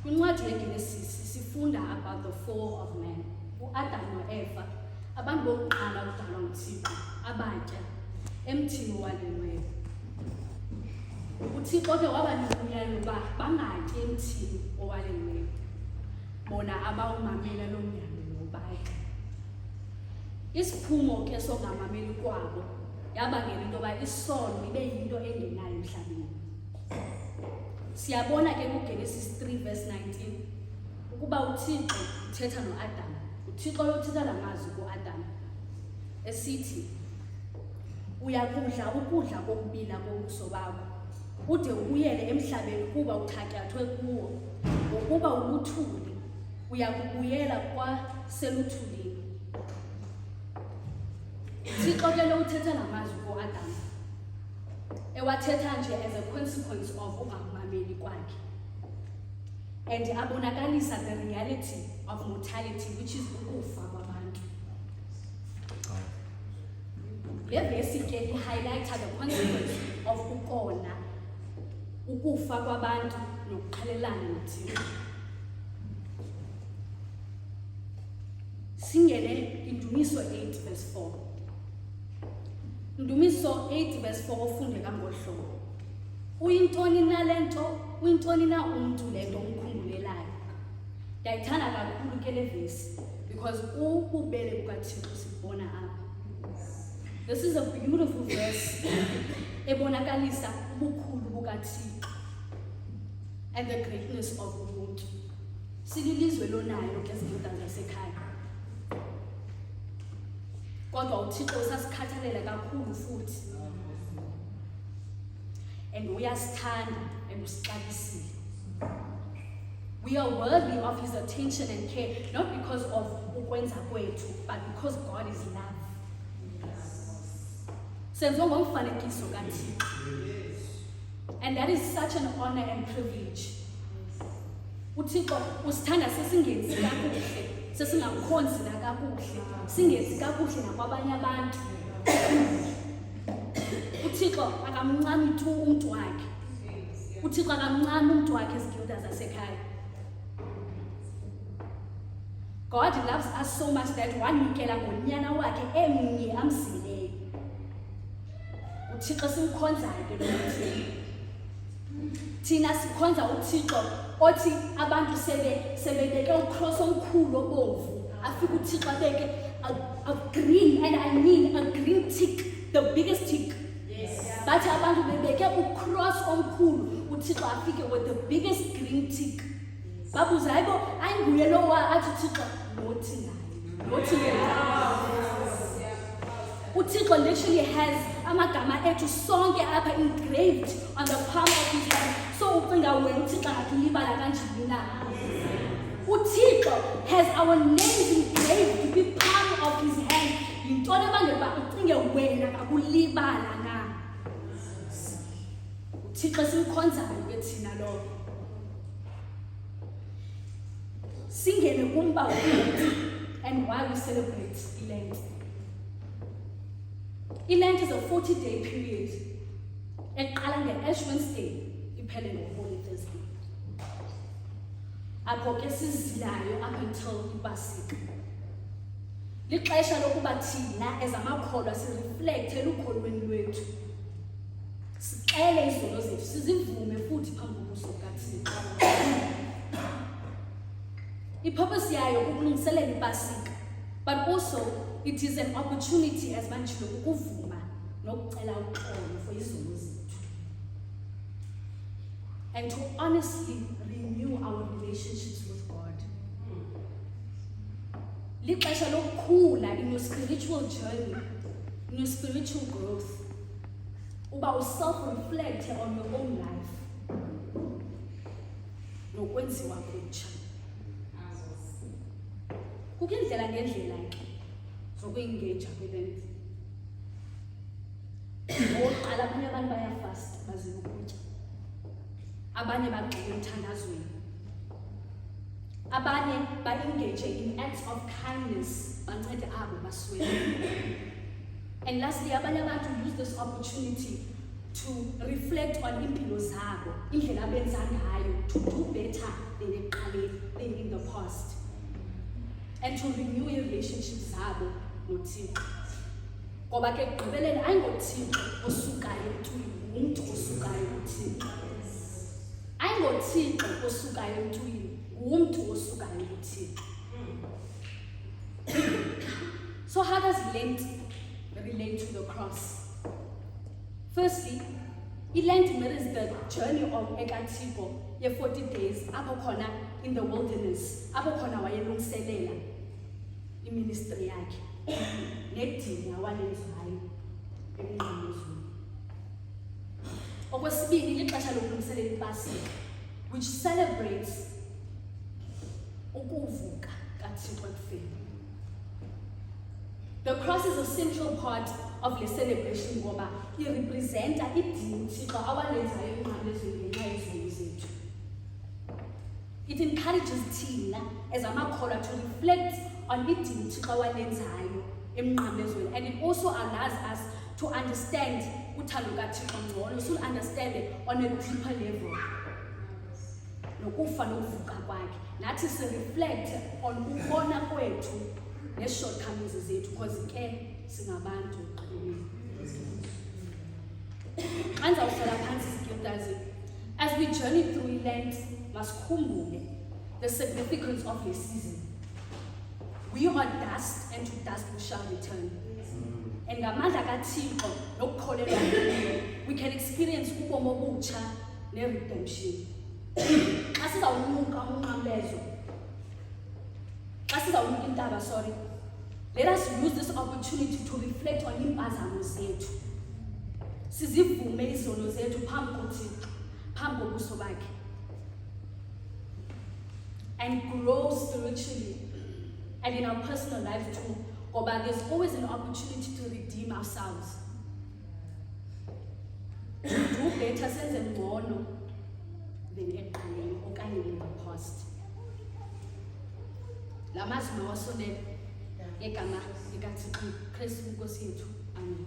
Kwincwadi yeGenesis sifunda about the fall of man. uAdam noEva abantu bokuqala ukudalwa nguThixo abatya emthini owalinweyo. uThixo ke wabanika umyalelo uba bangatyi emthini owalinweyo, bona abawumamela lo myalelo batya. Isiphumo ke songamameli kwabo yabangela into yoba isono ibe yinto engenayo emhlabeni. Siyabona ke kuGenesis 3 verse 19 ukuba uThixo uthetha noAdam. uThixo uyothetha la mazwi kuAdam esithi, uyakudla ukudla kokubila kobuso bakho ude ubuyele emhlabeni kuba uthatyathwe kuwo, ngokuba ubuthuli uyakubuyela kwaseluthulini. uThixo ke lo uthetha la mazwi kuAdam ewathetha nje as a consequence of ukungamameli kwakhe, and abonakalisa the reality of mortality, which is ukufa kwabantu. Le verse ke i-highlighta the consequence of ukona, ukufa kwabantu nokuqhelelana noThixo. Singene Indumiso 8 verse 4. Indumiso 8 verse 4 ofundeka ngohlobo. Uyintoni na lento, uyintoni na umuntu lento umkhumulelayo. Ndayithanda kakhulu ke le verse because ububele bukaThixo sibona apha. This is a beautiful verse ebonakalisa ubukhulu bukaThixo and the greatness of umuntu. Sililizwe lonayo ke izindlu zasekhaya. Kodwa uThixo usasikhathalela kakhulu futhi. And uyasithanda and usixabisile. We are worthy of his attention and care, not because of ukwenza kwethu, but because God is love. Senziwe ngomfanekiso kaThixo. And that is such an honor and privilege. uThixo usithanda sesingenzi kakuhle, sesingakhonzi nakakuhle, singenzi kakuhle nakwabanye abantu. uThixo akamncami tu umuntu wakhe. uThixo akamncami umuntu wakhe izigilda zasekhaya. God loves us so much that wanikela ngonyana wakhe emnye amzileyo. uThixo simkhonzayo ke lo thina sikhonza uThixo othi abantu sebebeke ucross omkhulu obomvu, afika uThixo abeke a green, and I mean a green tick, the biggest tick. But abantu bebeke ucross omkhulu, uThixo afike with the biggest green tick. Babuza hayibo ayinguye lo athi uThixo nothi naye, nothi naye. uThixo literally has amagama ethu sonke apha engraved on the palm of his hand. So ucinga wena uThixo akilibala kanjani na? uThixo has our names engraved to be palm of his hand. Yintoni ebangela ucinge wena akulibala na? uThixo simkhonzayo ke thina lo. Singene kumba and why we celebrate iLent. iLent is a 40-day period. Eqala nge-Ash Wednesday iphele ngo-Holy Thursday. Apho ke sizilayo up until iPasika. Lixesha lokuba thina as amakholwa sireflectele ukholweni lwethu. Sixele izono zethu, sizivume futhi phambi kobuso bukaThixo. I-purpose yayo kukulungiselela iPasika, but also it is an opportunity as manjilo ukuvuma nokucela uxolo for izono zethu, and to honestly renew our relationships with God. Lixesha lokukhula in your spiritual journey, in your spiritual growth, uba self-reflect on your own life nokwenziwa kutsha. Kukho indlela ngendlela ke zokuengage kwiLent. Oqala abanye abantu bayafasta bazile ukutya, abanye bagxile emthandazweni, abanye ba-engage in acts of kindness bancede abo baswele. And lastly, abanye abantu use this opportunity to reflect on impilo zabo, indlela abenza ngayo to do better than in the past, and to renew relationships zabo noThixo. Ngoba ke ekugqibeleni ayingoThixo osukayo emntwini, umuntu osukayo kuThixo. AyingoThixo osukayo emntwini, umuntu osukayo kuThixo. So how does Lent relate to the cross? Firstly, Lent mirrors the journey of ekaThixo ye 40 days apho khona in the wilderness, apho khona wayelungiselela iministry yakhe nedini awalenzayo emnqamlezweni. Okwesibili, lixesha lokulungiselela iPasika, which celebrates ukuvuka kaThixo ekufeni. The cross is a central part of the celebration ngoba irepresenta idini uThixo awalenzayo emnqamlezweni ngenxa yezono zethu. It encourages thina as amakholwa to reflect on idini uThixo awalenzayo emnqamlezweni, and it also allows us to understand uthando kaThixo ngcono, so understand it on a deeper level. Nokufa nokuvuka kwakhe, nathi reflect on ukubona kwethu ne-shortcomings zethu, because ke singabantu qhelile. Andizawuhlala phansi sikildazi. As we journey through Lent, masikhumbule the significance of this season. We are dust, and to dust we shall return. And ngamandla kaThixo nokukholelwa kuye, we can experience ubomi obutsha ne-redemption. Xa sizawunyuka unqamlezo, xa sizawunyuka intaba, sorry, let us use this opportunity to reflect on impazamo zethu. Sizivume izono zethu phambi koThixo, phambi kobuso bakhe, and grow spiritually and in our personal lives too, ngoba there's always an opportunity to redeem ourselves. To do better senze ngcono than ekuqaleni okanye in the past. La mazwi mawasondele egama likaThixo Kristu Nkosi yethu. Amen.